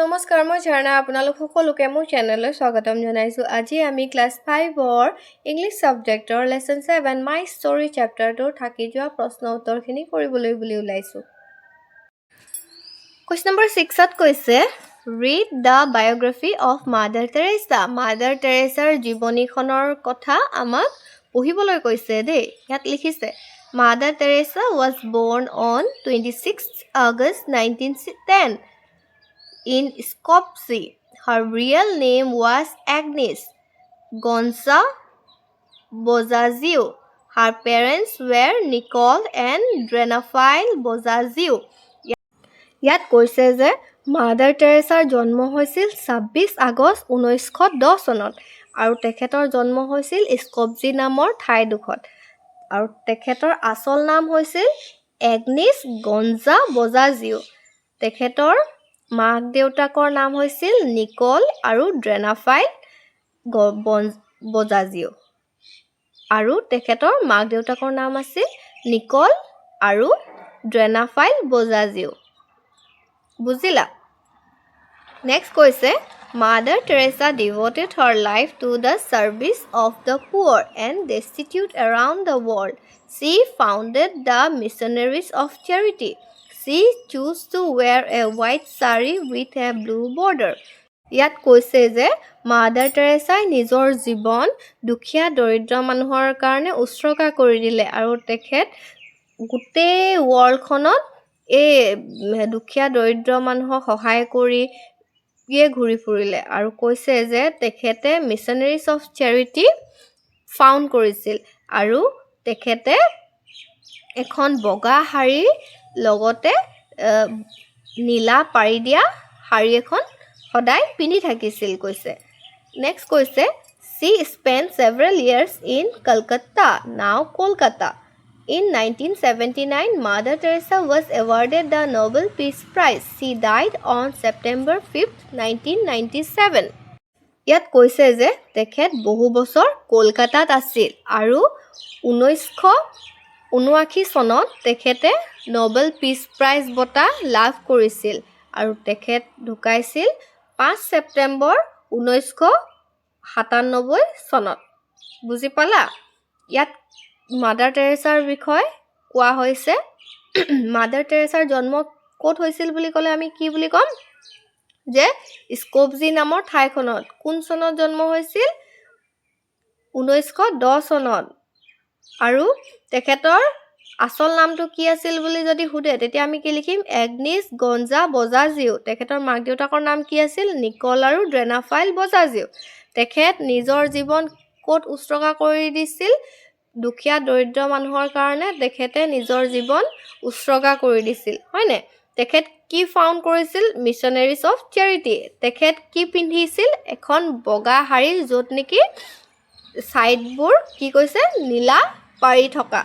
নমস্কাৰ মই ঝৰ্ণা আপোনালোক সকলোকে মোৰ চেনেললৈ স্বাগতম জনাইছোঁ আজি আমি ক্লাছ 5ৰ ইংলিছ সাবজেক্টৰ লেসন 7 মাই ষ্টৰী চেপ্টাৰটোৰ থাকি যোৱা প্ৰশ্ন উত্তৰখিনি কৰিবলৈ বুলি ওলাইছোঁ কোৱেশ্চন নম্বৰ 6ত কৈছে read the biography of mother টেৰেছাৰ জীৱনীখনৰ কথা আমাক পঢ়িবলৈ কৈছে দেই ইয়াত লিখিছে Mother Teresa was born on 26 August 1910 in Skopje. Her real name was Agnes Gonza Bozazio. Her parents were Nicole and Drenafile Bozazio. ইয়াত কৈছে যে মাদাৰ টেৰেছাৰ জন্ম হৈছিল 26 আগষ্ট 1910 চনত আৰু তেখেতৰ জন্ম হৈছিল স্কপজি নামৰ ঠাইডোখৰত আৰু তেখেতৰ আসল নাম হৈছিল এগনিছ গঞ্জা বজাজিও তেখেতৰ মাক দেউতাকৰ নাম হৈছিল নিকল আৰু ড্ৰেনাফাইল বজাজিও আৰু তেখেতৰ মাক দেউতাকৰ নাম আছিল নিকল আৰু ড্ৰেনাফাইল বজাজিও বুজিলা নেক্সট কৈছে Mother Teresa devoted her life to the service of the poor and destitute around the world. She founded the Missionaries of Charity. She chose to wear a white sari with a blue border. ইয়াত কৈছে যে mother টেৰেছাই নিজৰ জীৱন দুখীয়া দৰিদ্ৰ মানুহৰ কাৰণে উৎসৰ্গা কৰি দিলে আৰু তেখেত গোটেই ৱৰ্ল্ডখনত এই দুখীয়া দৰিদ্ৰ মানুহক সহায় কৰি ঘূৰি ফুৰিলে আৰু কৈছে যে তেখেতে মিছনেৰিজ অফ চেৰিটি ফাউণ্ড কৰিছিল আৰু তেখেতে এখন বগা শাৰী লগতে নীলা পাৰি দিয়া শাৰী এখন সদায় পিন্ধি থাকিছিল কৈছে নেক্সট কৈছে she spent several years in Calcutta now Kolkata In 1979, Mother Teresa was awarded the Nobel Peace Prize. She died on September 5th, 1997. ইয়াত কৈছে যে তেখেত বহু বছৰ কলকাতাত আছিল আৰু 1979 চনত তেখেতে নোবেল পিচ প্ৰাইজ বঁটা লাভ কৰিছিল আৰু তেখেত ঢুকাইছিল 5 ছেপ্টেম্বৰ 1997 চনত বুজি পালা ইয়াত মাদাৰ টেৰেছাৰ বিষয়ে কোৱা হৈছে মাদাৰ টেৰেছাৰ জন্ম ক'ত হৈছিল বুলি ক'লে আমি কি বুলি ক'ম যে স্কপজি নামৰ ঠাইখনত কোন চনত জন্ম হৈছিল 1910 চনত আৰু তেখেতৰ আসল নামটো কি আছিল বুলি যদি সুধে তেতিয়া আমি কি লিখিম এগনিছ গঞ্জা বজাজিও তেখেতৰ মাক দেউতাকৰ নাম কি আছিল নিকল আৰু ড্ৰেনাফাইল বজাজিও তেখেত নিজৰ জীৱন ক'ত উৎসৰ্গা কৰি দিছিল দুখীয়া দৰিদ্ৰ মানুহৰ কাৰণে তেখেতে নিজৰ জীৱন উৎসৰ্গা কৰি দিছিল হয়নে তেখেত কি ফাউণ্ড কৰিছিল মিছনেৰিজ অফ চেৰিটি তেখেত কি পিন্ধিছিল এখন বগা শাৰী য'ত নেকি সাইডবোৰ কি কৈছে নীলা পাৰি থকা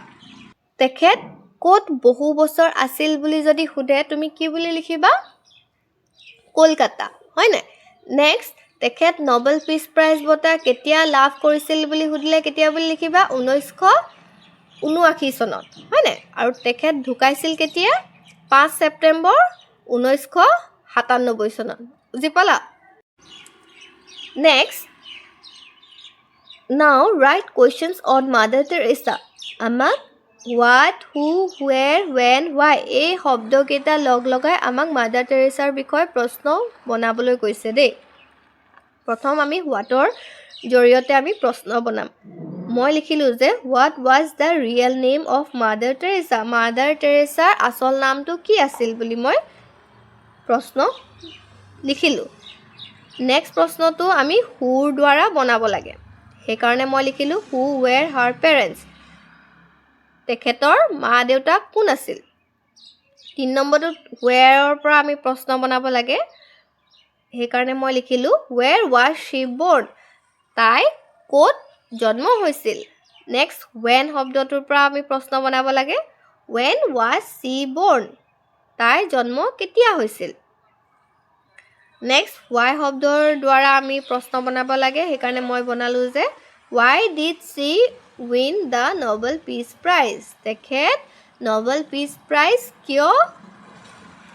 তেখেত ক'ত বহু বছৰ আছিল বুলি যদি সুধে তুমি কি বুলি লিখিবা কলকাতা হয়নে নেক্সট তেখেত নোবেল পিচ প্ৰাইজ বঁটা কেতিয়া লাভ কৰিছিল বুলি সুধিলে কেতিয়া বুলি লিখিবা 1979 চনত হয়নে আৰু তেখেত ঢুকাইছিল কেতিয়া 5 ছেপ্টেম্বৰ 1997 চনত বুজি পালা নেক্সট নাও ৰাইট কোৱেশ্চনছ অন মাদাৰ টেৰেছা আমাক হোৱাট হু হুৱেৰ ৱেন হোৱাই এই শব্দকেইটা লগ লগাই আমাক মাদাৰ টেৰেছাৰ বিষয়ে প্ৰশ্ন বনাবলৈ কৈছে দেই প্ৰথম আমি হোৱাটৰ জৰিয়তে আমি প্ৰশ্ন বনাম মই লিখিলোঁ যে what was the real name of mother টেৰেছাৰ আসল নামটো কি আছিল বুলি মই প্ৰশ্ন লিখিলোঁ নেক্সট প্ৰশ্নটো আমি হুৰ দ্বাৰা বনাব লাগে সেইকাৰণে মই লিখিলোঁ হু ৱেৰ হাৰ পেৰেণ্টছ তেখেতৰ মা দেউতা কোন আছিল 3 নম্বৰটোত ৱেৰৰ পৰা আমি প্ৰশ্ন বনাব লাগে সেইকাৰণে মই লিখিলোঁ ৱেৰ ৱাজ শ্বি বৰ্ণ তাই ক'ত জন্ম হৈছিল নেক্সট ৱেন শব্দটোৰ পৰা আমি প্ৰশ্ন বনাব লাগে ৱেন ৱাজ শ্বি বৰ্ণ তাই জন্ম কেতিয়া হৈছিল নেক্সট ৱাই শব্দৰ দ্বাৰা আমি প্ৰশ্ন বনাব লাগে সেইকাৰণে মই বনালোঁ যে why did she win the Nobel peace prize তেখেত নোবেল পিচ প্ৰাইজ কিয়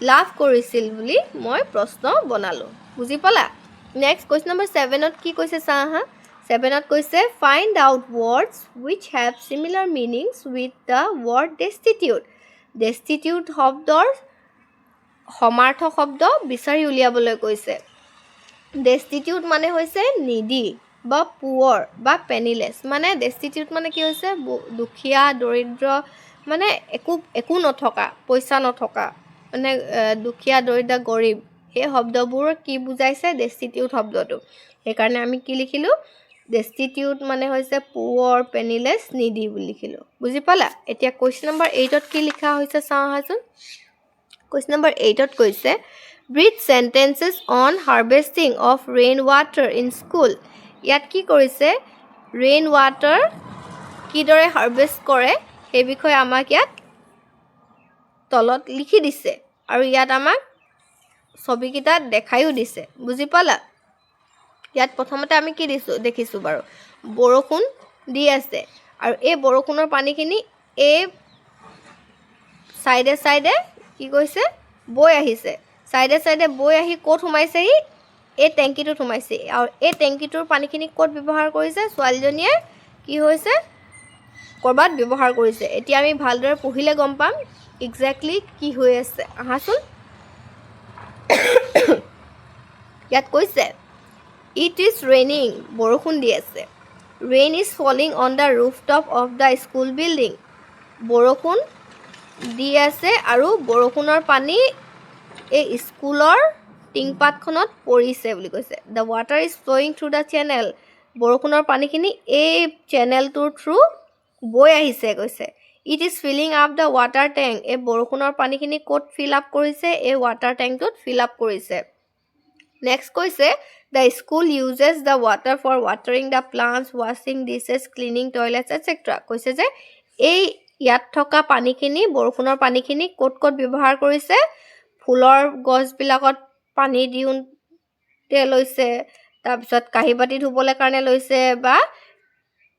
লাভ কৰিছিল বুলি মই প্ৰশ্ন বনালোঁ বুজি পালা নেক্সট কুৱেশ্যন নম্বৰ 7ত কি কৈছে চা হা 7ত কৈছে find out words which have similar meanings with the word destitute শব্দৰ সমাৰ্থক শব্দ বিচাৰি উলিয়াবলৈ কৈছে ডেষ্টিটিউট মানে হৈছে নিডি বা পুৱাৰ বা পেনিলেছ মানে ডেষ্টিটিউট মানে কি হৈছে দুখীয়া দৰিদ্ৰ মানে একো নথকা পইচা নথকা মানে দুখীয়া দৰিদ্ৰ গৰীব সেই শব্দবোৰ কি বুজাইছে ডেষ্টিটিউট শব্দটো সেইকাৰণে আমি কি লিখিলোঁ ডেষ্টিটিউট মানে হৈছে পুৱাৰ পেনিলেছ নিডি বুলি লিখিলোঁ বুজি পালা এতিয়া কুৱেশ্যন নম্বৰ 8ত কি লিখা হৈছে চাওঁ আহাচোন কুৱেশ্যন নম্বৰ 8ত কৈছে Read sentences on harvesting of rainwater in school. ইয়াত কি কৰিছে ৰেইন ৱাটাৰ কিদৰে হাৰ্ভেষ্ট কৰে সেই বিষয়ে আমাক ইয়াত তলত লিখি দিছে আৰু ইয়াত আমাক ছবিকেইটা দেখাইও দিছে বুজি পালা ইয়াত প্ৰথমতে আমি কি দেখিছোঁ বাৰু বৰষুণ দি আছে আৰু এই বৰষুণৰ পানীখিনি এই সাইডে কি কৈছে বৈ আহিছে সাইডে বৈ আহি ক'ত সোমাইছেহি এই টেংকিটোত সোমাইছে আৰু এই টেংকিটোৰ পানীখিনি ক'ত ব্যৱহাৰ কৰিছে ছোৱালীজনীয়ে কি হৈছে কৰবাত ব্যৱহাৰ কৰিছে এতিয়া আমি ভালদৰে পঢ়িলে গম পাম এক্স্যাক্টলি কি হৈ আছে আহাচোন ইয়াত কৈছে ইট ইজ ৰেইনিং বৰষুণ দি আছে rain is falling on the rooftop of the school building বৰষুণ দি আছে আৰু বৰষুণৰ পানী এই স্কুলৰ টিংপাতখনত পৰিছে বুলি কৈছে the water is flowing through the channel বৰষুণৰ পানীখিনি এই চেনেলটোৰ থ্ৰু বৈ আহিছে কৈছে it is filling up the water tank এই বৰষুণৰ পানীখিনি ক'ত ফিল আপ কৰিছে এই ৱাটাৰ টেংকটোত ফিল আপ কৰিছে নেক্সট কৈছে the school uses the water for watering the plants ৱাশ্বিং ডিছেছ ক্লিনিং টয়লেটছ এটচেট্ৰা কৈছে যে এই ইয়াত থকা পানীখিনি বৰষুণৰ পানীখিনি ক'ত ব্যৱহাৰ কৰিছে ফুলৰ গছবিলাকত পানী দিওঁতে লৈছে তাৰপিছত কাঁহী বাতি ধুবলৈ কাৰণে লৈছে বা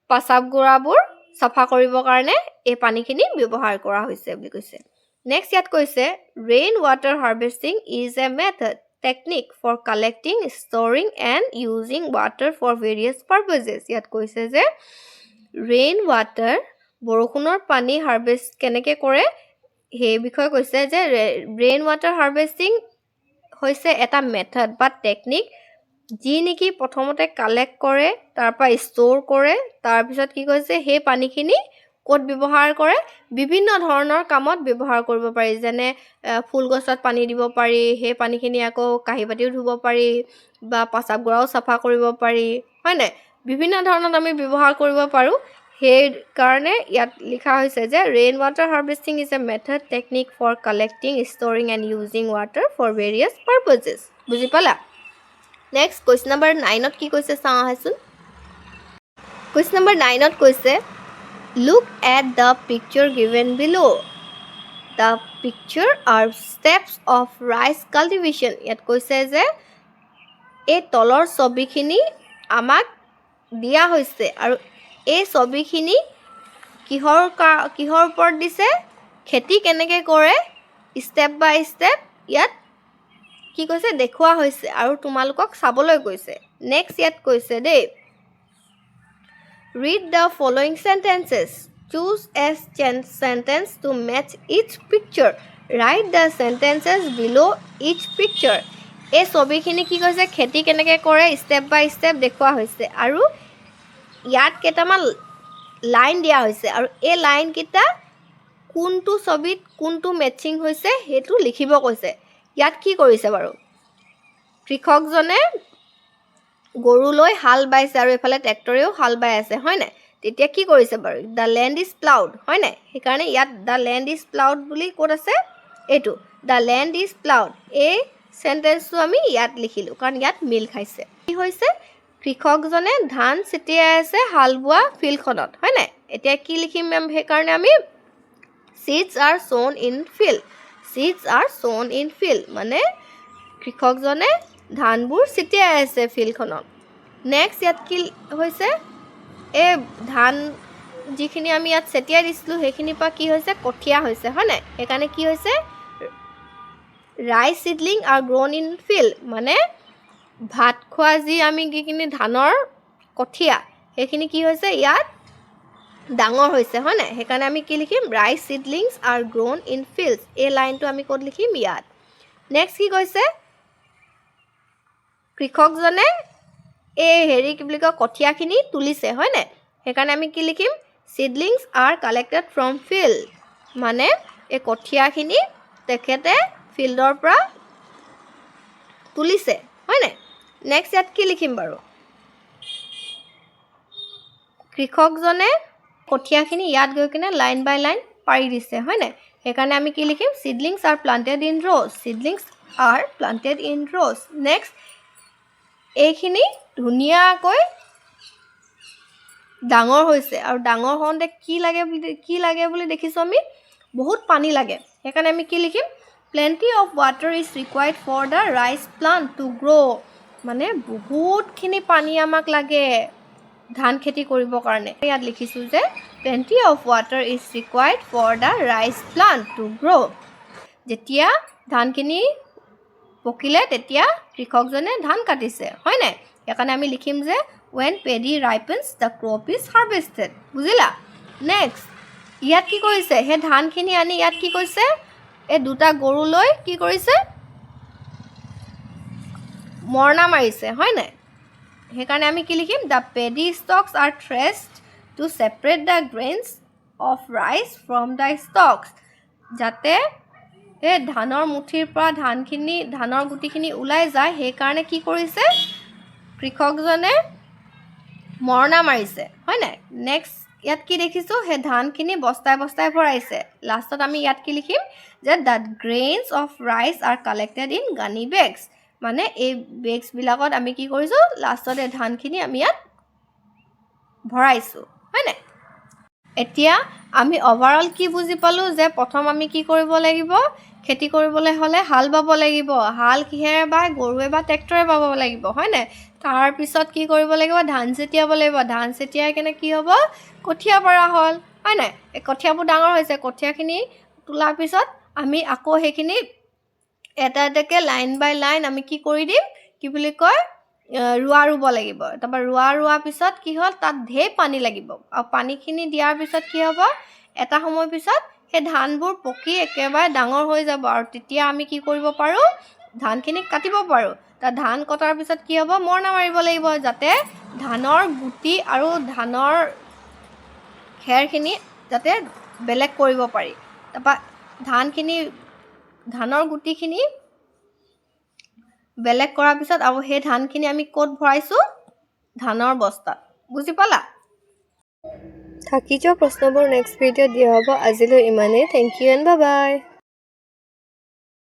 পাচাব গুড়াবোৰ চাফা কৰিবৰ কাৰণে এই পানীখিনি ব্যৱহাৰ কৰা হৈছে বুলি কৈছে নেক্সট ইয়াত কৈছে rain water harvesting is a method technique for collecting storing and using water for various purposes ইয়াত কৈছে যে ৰেইন ৱাটাৰ বৰষুণৰ পানী হাৰ্ভেষ্ট কেনেকৈ কৰে সেই বিষয়ে কৈছে যে ৰেইন ৱাটাৰ হাৰ্ভেষ্টিং হৈছে এটা মেথড বা টেকনিক যি নেকি প্ৰথমতে কালেক্ট কৰে তাৰপৰা ষ্ট'ৰ কৰে তাৰপিছত কি কৈছে সেই পানীখিনি ক'ত ব্যৱহাৰ কৰে বিভিন্ন ধৰণৰ কামত ব্যৱহাৰ কৰিব পাৰি যেনে ফুল গছত পানী দিব পাৰি সেই পানীখিনি আকৌ কাঁহী বাতিও ধুব পাৰি বা পাচাব গুড়াও চাফা কৰিব পাৰি হয় নাই বিভিন্ন ধৰণত আমি ব্যৱহাৰ কৰিব পাৰোঁ সেই কাৰণে ইয়াত লিখা হৈছে যে rain water harvesting is a method technique for collecting storing and using water for various purposes বুজি পালা নেক্সট কুৱেশ্যন নম্বৰ 9ত কি কৈছে চাওঁ আহাচোন কুৱেশ্যন নম্বৰ 9ত কৈছে look at the picture given below' the picture R steps of rice cultivation ইয়াত কৈছে যে এই তলৰ ছবিখিনি আমাক দিয়া হৈছে আৰু এই ছবিখিনি কিহৰ ওপৰত দিছে খেতি কেনেকৈ কৰে ষ্টেপ বাই ষ্টেপ ইয়াত কি কৈছে দেখুওৱা হৈছে আৰু তোমালোকক চাবলৈ কৈছে নেক্সট ইয়াত কৈছে they read the following sentences choose a sentence to match each picture write the sentences below' each picture এই ছবিখিনি কি কৈছে খেতি কেনেকৈ কৰে ষ্টেপ বাই ষ্টেপ দেখুওৱা হৈছে আৰু ইয়াত কেইটামান লাইন দিয়া হৈছে আৰু এই লাইনকেইটা কোনটো ছবিত কোনটো মেচিং হৈছে সেইটো লিখিব কৈছে ইয়াত কি কৰিছে বাৰু কৃষকজনে গৰু লৈ হাল বাইছে আৰু এফালে ট্ৰেক্টৰেও হাল বাই আছে হয় নাই তেতিয়া কি কৰিছে বাৰু দ্য লেণ্ড ইজ প্লাউড হয় নাই সেইকাৰণে ইয়াত দ্য লেণ্ড ইজ প্লাউড বুলি ক'ত আছে এইটো দ্য লেণ্ড ইজ প্লাউড এই চেণ্টেন্সটো আমি ইয়াত লিখিলোঁ কাৰণ ইয়াত মিল খাইছে কি হৈছে কৃষকজনে ধান ছিটিয়াই আছে হাল বোৱা ফিল্ডখনত হয় নাই এতিয়া কি লিখিম সেইকাৰণে আমি seeds are sown in field মানে কৃষকজনে ধানবোৰ ছিটিয়াই আছে ফিল্ডখনত নেক্সট ইয়াত কি হৈছে এই ধান যিখিনি আমি ইয়াত ছিটিয়াই দিছিলোঁ সেইখিনিৰ পৰা কি হৈছে কঠীয়া হৈছে হয় নাই সেইকাৰণে কি হৈছে rice seedling are grown in field মানে ভাত খোৱা যি আমি যিখিনি ধানৰ কঠীয়া সেইখিনি কি হৈছে ইয়াত ডাঙৰ হৈছে হয় নাই সেইকাৰণে আমি কি লিখিম rice সিডলিংছ R grown in fields এই লাইনটো আমি ক'ত লিখিম ইয়াত নেক্সট কি কৈছে কৃষকজনে এই হেৰি কি বুলি কয় কঠীয়াখিনি তুলিছে হয় নাই সেইকাৰণে আমি কি লিখিম seedlings R collected from field মানে এই কঠীয়াখিনি তেখেতে ফিল্ডৰ পৰা তুলিছে হয় নাই নেক্সট ইয়াত কি লিখিম বাৰু কৃষকজনে কঠীয়াখিনি ইয়াত গৈ কিনে লাইন বাই লাইন পাৰি দিছে হয় নাই সেইকাৰণে আমি কি লিখিম seedlings are planted in rows seedlings are planted in rows next এইখিনি ধুনীয়াকৈ ডাঙৰ হৈছে আৰু ডাঙৰ হওঁতে কি লাগে বুলি দেখিছোঁ আমি বহুত পানী লাগে সেইকাৰণে আমি কি লিখিম plenty of water is required for the rice plant to grow মানে বহুতখিনি পানী আমাক লাগে ধান খেতি কৰিবৰ কাৰণে ইয়াত লিখিছোঁ যে plenty of water is required for the rice plant to grow যেতিয়া ধানখিনি পকিলে তেতিয়া কৃষকজনে ধান কাটিছে হয় নাই সেইকাৰণে আমি লিখিম যে when paddy ripens the crop is harvested বুজিলা নেক্সট ইয়াত কি কৰিছে সেই ধানখিনি আনি ইয়াত কি কৰিছে এই দুটা গৰু লৈ কি কৰিছে মৰণা মাৰিছে হয় নাই সেইকাৰণে আমি কি লিখিম the paddy stalks are threshed to separate the grains of rice from the stalks যাতে এই ধানৰ মুঠিৰ পৰা ধানৰ গুটিখিনি ওলাই যায় সেইকাৰণে কি কৰিছে কৃষকজনে মৰণা মাৰিছে হয় নাই নেক্সট ইয়াত কি দেখিছোঁ সেই ধানখিনি বস্তাই বস্তাই ভৰাইছে লাষ্টত আমি ইয়াত কি লিখিম যে the grains of rice R collected in গানি বেগছ মানে এই বেগছবিলাকত আমি কি কৰিছোঁ লাষ্টত এই ধানখিনি আমি ইয়াত ভৰাইছোঁ হয় নাই এতিয়া আমি অভাৰঅল কি বুজি পালোঁ যে প্ৰথম আমি কি কৰিব লাগিব খেতি কৰিবলৈ হ'লে হাল বাব লাগিব হাল কিহেৰে বাই গৰুৱে বা ট্ৰেক্টৰে বাব লাগিব হয় নাই তাৰপিছত কি কৰিব লাগিব ধান ছটিয়াব লাগিব ধান ছটিয়াই কেনে কি হ'ব কঠীয়া পৰা হ'ল হয় নাই এই কঠীয়াবোৰ ডাঙৰ হৈছে কঠীয়াখিনি তোলাৰ পিছত আমি আকৌ সেইখিনি এটা এটাকৈ লাইন বাই লাইন আমি কি কৰি দিম কি বুলি কয় ৰুব লাগিব তাৰপৰা ৰোৱাৰ পিছত কি হ'ল তাত ঢেৰ পানী লাগিব আৰু পানীখিনি দিয়াৰ পিছত কি হ'ব এটা সময় পিছত সেই ধানবোৰ পকি একেবাৰে ডাঙৰ হৈ যাব আৰু তেতিয়া আমি কি কৰিব পাৰোঁ ধানখিনি কাটিব পাৰোঁ তাৰ ধান কটাৰ পিছত কি হ'ব মৰণা মাৰিব লাগিব যাতে ধানৰ গুটি আৰু ধানৰ খেৰখিনি যাতে বেলেগ কৰিব পাৰি তাৰপৰা ধানৰ গুটিখিনি বেলেগ কৰাৰ পিছত আৰু সেই ধানখিনি আমি ক'ত ভৰাইছোঁ ধানৰ বস্তাত বুজি পালা থাকি যোৱা প্ৰশ্নবোৰ নেক্সট ভিডিঅ'ত দিয়া হ'ব আজিলৈ ইমানেই thank you and bye by